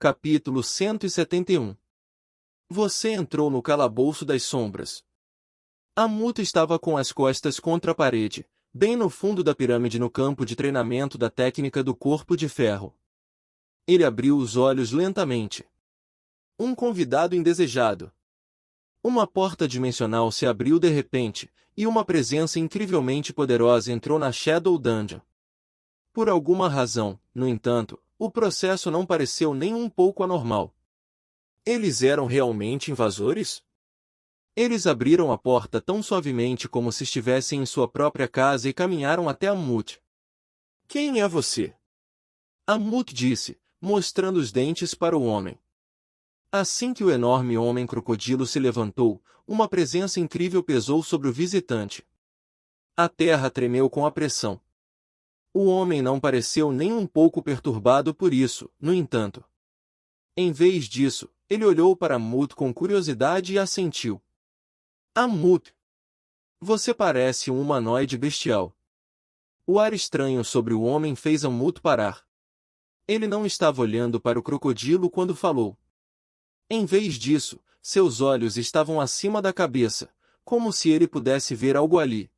Capítulo 171. Você entrou no calabouço das sombras. Ammut estava com as costas contra a parede, bem no fundo da pirâmide no campo de treinamento da técnica do corpo de ferro. Ele abriu os olhos lentamente. Um convidado indesejado. Uma porta dimensional se abriu de repente, e uma presença incrivelmente poderosa entrou na Shadow Dungeon. Por alguma razão, no entanto, o processo não pareceu nem um pouco anormal. Eles eram realmente invasores? Eles abriram a porta tão suavemente como se estivessem em sua própria casa e caminharam até Ammut. Quem é você? Ammut disse, mostrando os dentes para o homem. Assim que o enorme homem crocodilo se levantou, uma presença incrível pesou sobre o visitante. A terra tremeu com a pressão. O homem não pareceu nem um pouco perturbado por isso, no entanto. Em vez disso, ele olhou para Ammut com curiosidade e assentiu. Ammut, você parece um humanoide bestial. O ar estranho sobre o homem fez Ammut parar. Ele não estava olhando para o crocodilo quando falou. Em vez disso, seus olhos estavam acima da cabeça, como se ele pudesse ver algo ali.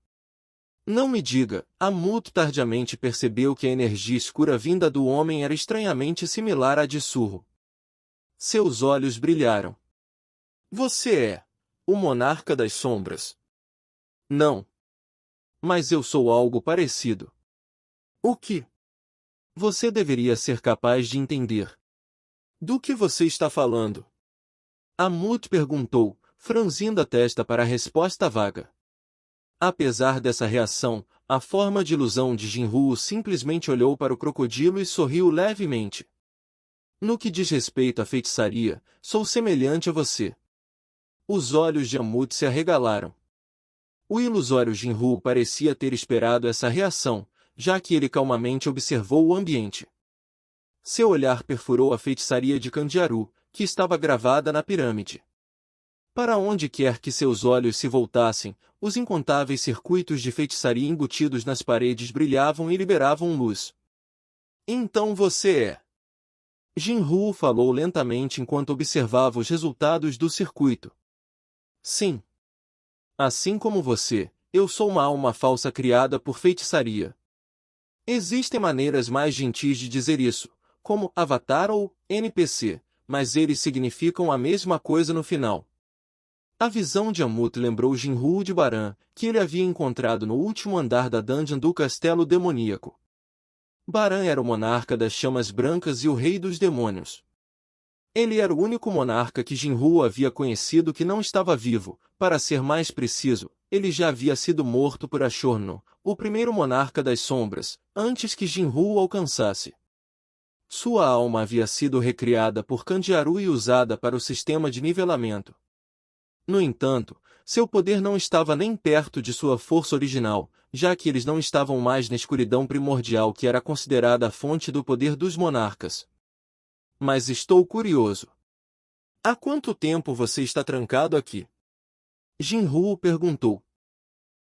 Não me diga, Ammut tardiamente percebeu que a energia escura vinda do homem era estranhamente similar à de Surro. Seus olhos brilharam. Você é o monarca das sombras. Não. Mas eu sou algo parecido. O que? Você deveria ser capaz de entender. Do que você está falando? Ammut perguntou, franzindo a testa para a resposta vaga. Apesar dessa reação, a forma de ilusão de Jinru simplesmente olhou para o crocodilo e sorriu levemente. No que diz respeito à feitiçaria, sou semelhante a você. Os olhos de Ammut se arregalaram. O ilusório Jinru parecia ter esperado essa reação, já que ele calmamente observou o ambiente. Seu olhar perfurou a feitiçaria de Candiaru, que estava gravada na pirâmide. Para onde quer que seus olhos se voltassem, os incontáveis circuitos de feitiçaria embutidos nas paredes brilhavam e liberavam luz. Então você é... Jinru falou lentamente enquanto observava os resultados do circuito. Sim. Assim como você, eu sou uma alma falsa criada por feitiçaria. Existem maneiras mais gentis de dizer isso, como avatar ou NPC, mas eles significam a mesma coisa no final. A visão de Ammut lembrou Jinru de Baran, que ele havia encontrado no último andar da dungeon do castelo demoníaco. Baran era o monarca das chamas brancas e o rei dos demônios. Ele era o único monarca que Jinru havia conhecido que não estava vivo. Para ser mais preciso, ele já havia sido morto por Ashorno, o primeiro monarca das sombras, antes que Jinru o alcançasse. Sua alma havia sido recriada por Candiaru e usada para o sistema de nivelamento. No entanto, seu poder não estava nem perto de sua força original, já que eles não estavam mais na escuridão primordial que era considerada a fonte do poder dos monarcas. Mas estou curioso. Há quanto tempo você está trancado aqui? Jinru perguntou.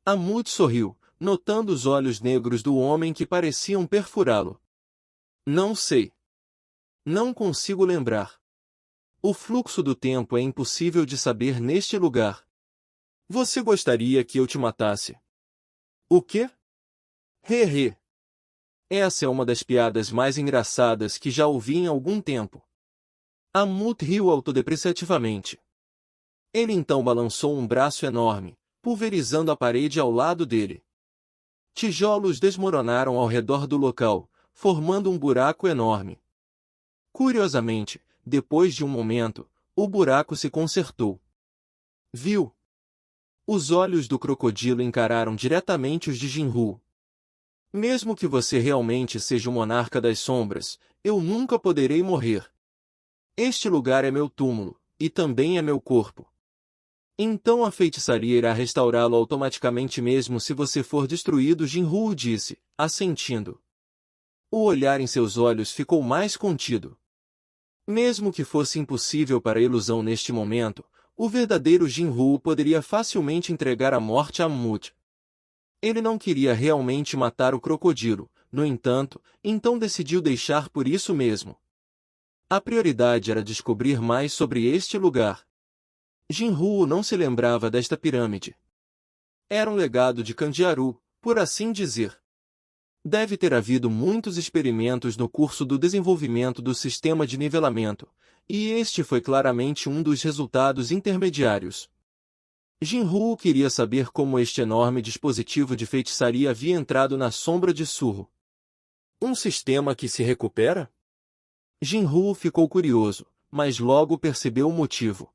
Ammut sorriu, notando os olhos negros do homem que pareciam perfurá-lo. Não sei. Não consigo lembrar. O fluxo do tempo é impossível de saber neste lugar. Você gostaria que eu te matasse? O quê? He. Essa é uma das piadas mais engraçadas que já ouvi em algum tempo. Ammut riu autodepreciativamente. Ele então balançou um braço enorme, pulverizando a parede ao lado dele. Tijolos desmoronaram ao redor do local, formando um buraco enorme. Curiosamente, depois de um momento, o buraco se consertou. Viu? Os olhos do crocodilo encararam diretamente os de Jinru. Mesmo que você realmente seja o monarca das sombras, eu nunca poderei morrer. Este lugar é meu túmulo, e também é meu corpo. Então a feitiçaria irá restaurá-lo automaticamente mesmo se você for destruído, Jinru disse, assentindo. O olhar em seus olhos ficou mais contido. Mesmo que fosse impossível para a ilusão neste momento, o verdadeiro Jinru poderia facilmente entregar a morte a Ammut. Ele não queria realmente matar o crocodilo, no entanto, então decidiu deixar por isso mesmo. A prioridade era descobrir mais sobre este lugar. Jinruo não se lembrava desta pirâmide. Era um legado de Candiaru, por assim dizer. Deve ter havido muitos experimentos no curso do desenvolvimento do sistema de nivelamento, e este foi claramente um dos resultados intermediários. Jinruo queria saber como este enorme dispositivo de feitiçaria havia entrado na sombra de Surro. Um sistema que se recupera? Jinruo ficou curioso, mas logo percebeu o motivo.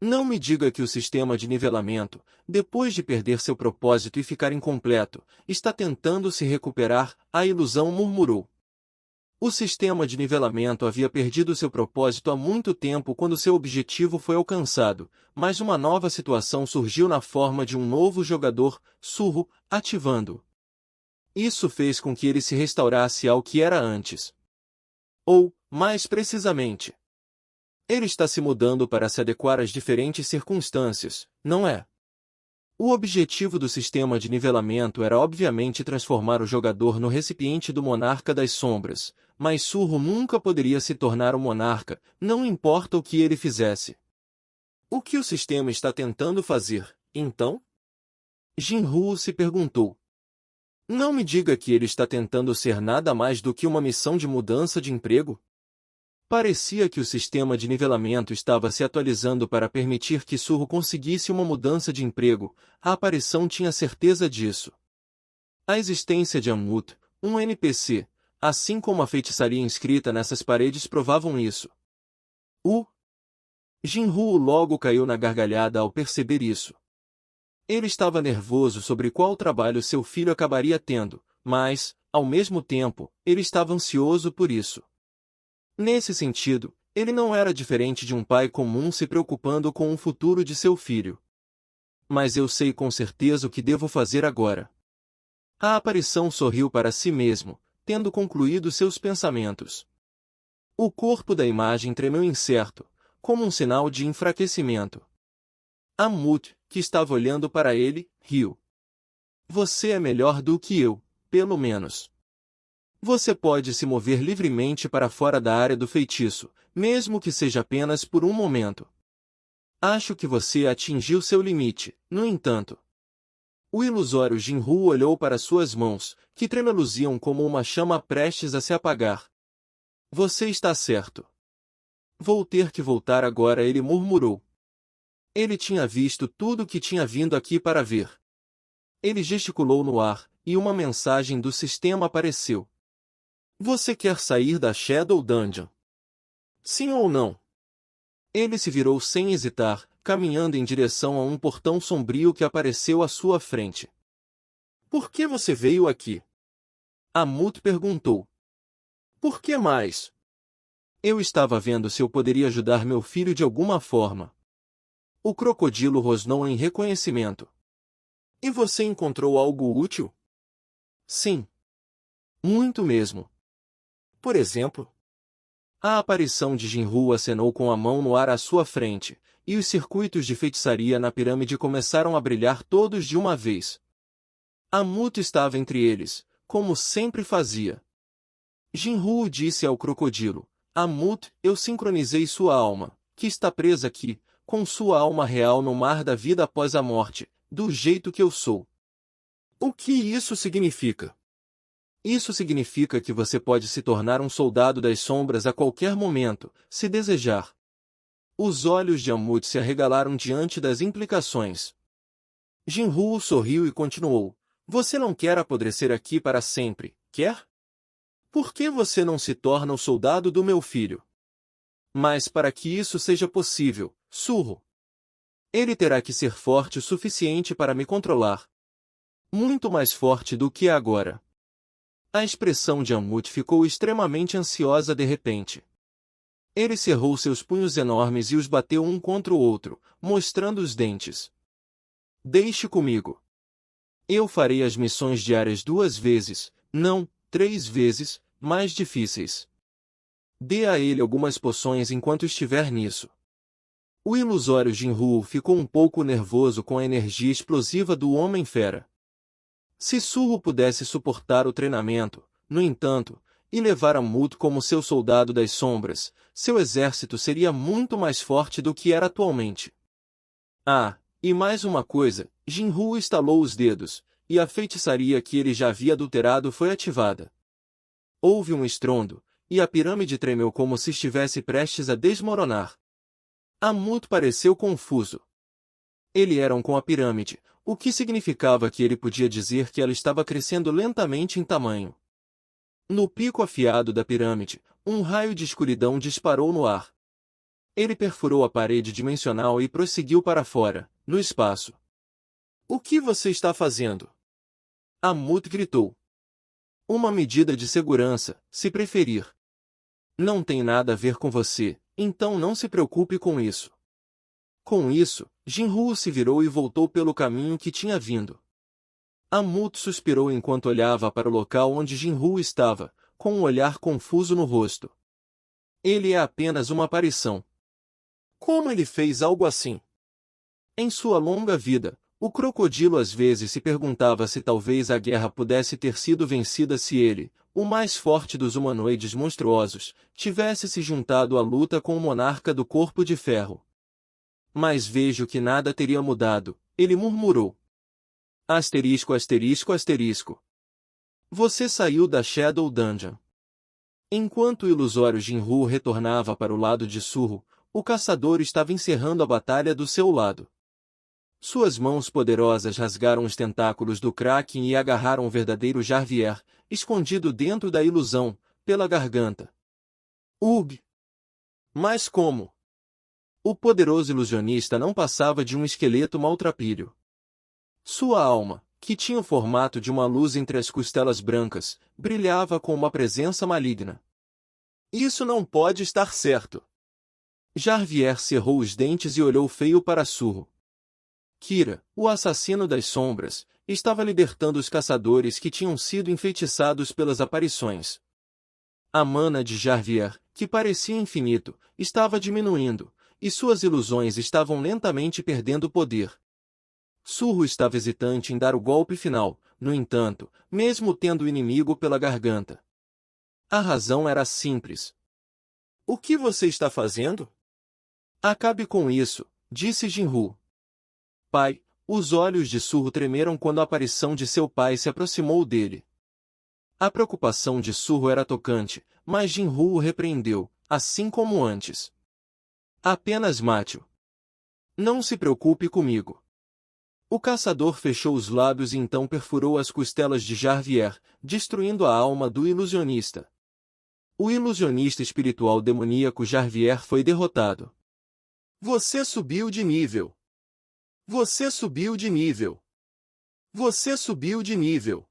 Não me diga que o sistema de nivelamento, depois de perder seu propósito e ficar incompleto, está tentando se recuperar, a ilusão murmurou. O sistema de nivelamento havia perdido seu propósito há muito tempo quando seu objetivo foi alcançado, mas uma nova situação surgiu na forma de um novo jogador, Surro, ativando-o. Isso fez com que ele se restaurasse ao que era antes. Ou, mais precisamente, ele está se mudando para se adequar às diferentes circunstâncias, não é? O objetivo do sistema de nivelamento era obviamente transformar o jogador no recipiente do Monarca das Sombras, mas Surro nunca poderia se tornar o Monarca, não importa o que ele fizesse. O que o sistema está tentando fazer, então? Jinruo se perguntou. Não me diga que ele está tentando ser nada mais do que uma missão de mudança de emprego? Parecia que o sistema de nivelamento estava se atualizando para permitir que Surro conseguisse uma mudança de emprego, a aparição tinha certeza disso. A existência de Ammut, um NPC, assim como a feitiçaria inscrita nessas paredes provavam isso. Jinruo logo caiu na gargalhada ao perceber isso. Ele estava nervoso sobre qual trabalho seu filho acabaria tendo, mas, ao mesmo tempo, ele estava ansioso por isso. Nesse sentido, ele não era diferente de um pai comum se preocupando com o futuro de seu filho. Mas eu sei com certeza o que devo fazer agora. A aparição sorriu para si mesmo, tendo concluído seus pensamentos. O corpo da imagem tremeu incerto, como um sinal de enfraquecimento. Ammut, que estava olhando para ele, riu. Você é melhor do que eu, pelo menos. Você pode se mover livremente para fora da área do feitiço, mesmo que seja apenas por um momento. Acho que você atingiu seu limite, no entanto. O ilusório Jinruo olhou para suas mãos, que tremeluziam como uma chama prestes a se apagar. Você está certo. Vou ter que voltar agora, ele murmurou. Ele tinha visto tudo o que tinha vindo aqui para ver. Ele gesticulou no ar, e uma mensagem do sistema apareceu. Você quer sair da Shadow Dungeon? Sim ou não? Ele se virou sem hesitar, caminhando em direção a um portão sombrio que apareceu à sua frente. Por que você veio aqui? Ammut perguntou. Por que mais? Eu estava vendo se eu poderia ajudar meu filho de alguma forma. O crocodilo rosnou em reconhecimento. E você encontrou algo útil? Sim. Muito mesmo. Por exemplo, a aparição de Jinruo acenou com a mão no ar à sua frente, e os circuitos de feitiçaria na pirâmide começaram a brilhar todos de uma vez. Ammut estava entre eles, como sempre fazia. Jinruo disse ao crocodilo, Ammut, eu sincronizei sua alma, que está presa aqui, com sua alma real no mar da vida após a morte, do jeito que eu sou. O que isso significa? Isso significa que você pode se tornar um soldado das sombras a qualquer momento, se desejar. Os olhos de Ammut se arregalaram diante das implicações. Jinruo sorriu e continuou. Você não quer apodrecer aqui para sempre, quer? Por que você não se torna o soldado do meu filho? Mas para que isso seja possível, Surro, ele terá que ser forte o suficiente para me controlar. Muito mais forte do que é agora. A expressão de Ammut ficou extremamente ansiosa de repente. Ele cerrou seus punhos enormes e os bateu um contra o outro, mostrando os dentes. Deixe comigo. Eu farei as missões diárias 2 vezes, não, 3 vezes, mais difíceis. Dê a ele algumas poções enquanto estiver nisso. O ilusório Jinruo ficou um pouco nervoso com a energia explosiva do Homem-Fera. Se Surro pudesse suportar o treinamento, no entanto, e levar Amut como seu soldado das sombras, seu exército seria muito mais forte do que era atualmente. Ah, e mais uma coisa, Jinru estalou os dedos, e a feitiçaria que ele já havia adulterado foi ativada. Houve um estrondo, e a pirâmide tremeu como se estivesse prestes a desmoronar. Amut pareceu confuso. Ele era com a pirâmide, o que significava que ele podia dizer que ela estava crescendo lentamente em tamanho. No pico afiado da pirâmide, um raio de escuridão disparou no ar. Ele perfurou a parede dimensional e prosseguiu para fora, no espaço. O que você está fazendo? Amut gritou. Uma medida de segurança, se preferir. Não tem nada a ver com você, então não se preocupe com isso. Com isso, Jinru se virou e voltou pelo caminho que tinha vindo. Amut suspirou enquanto olhava para o local onde Jinru estava, com um olhar confuso no rosto. Ele é apenas uma aparição. Como ele fez algo assim? Em sua longa vida, o crocodilo às vezes se perguntava se talvez a guerra pudesse ter sido vencida se ele, o mais forte dos humanoides monstruosos, tivesse se juntado à luta com o monarca do corpo de ferro. Mas vejo que nada teria mudado, ele murmurou. Asterisco, asterisco, asterisco. Você saiu da Shadow Dungeon. Enquanto o ilusório Jinru retornava para o lado de Surro, o caçador estava encerrando a batalha do seu lado. Suas mãos poderosas rasgaram os tentáculos do Kraken e agarraram o verdadeiro Jarvier, escondido dentro da ilusão, pela garganta. Ugh! Mas como? O poderoso ilusionista não passava de um esqueleto maltrapilho. Sua alma, que tinha o formato de uma luz entre as costelas brancas, brilhava com uma presença maligna. Isso não pode estar certo. Jarvier cerrou os dentes e olhou feio para Surro. Kira, o assassino das sombras, estava libertando os caçadores que tinham sido enfeitiçados pelas aparições. A mana de Jarvier, que parecia infinito, estava diminuindo, e suas ilusões estavam lentamente perdendo poder. Surro estava hesitante em dar o golpe final, no entanto, mesmo tendo o inimigo pela garganta. A razão era simples. O que você está fazendo? Acabe com isso, disse Jinru. Pai, os olhos de Surro tremeram quando a aparição de seu pai se aproximou dele. A preocupação de Surro era tocante, mas Jinru o repreendeu, assim como antes. Apenas mate-o. Não se preocupe comigo. O caçador fechou os lábios e então perfurou as costelas de Jarvier, destruindo a alma do ilusionista. O ilusionista espiritual demoníaco Jarvier foi derrotado. Você subiu de nível. Você subiu de nível. Você subiu de nível.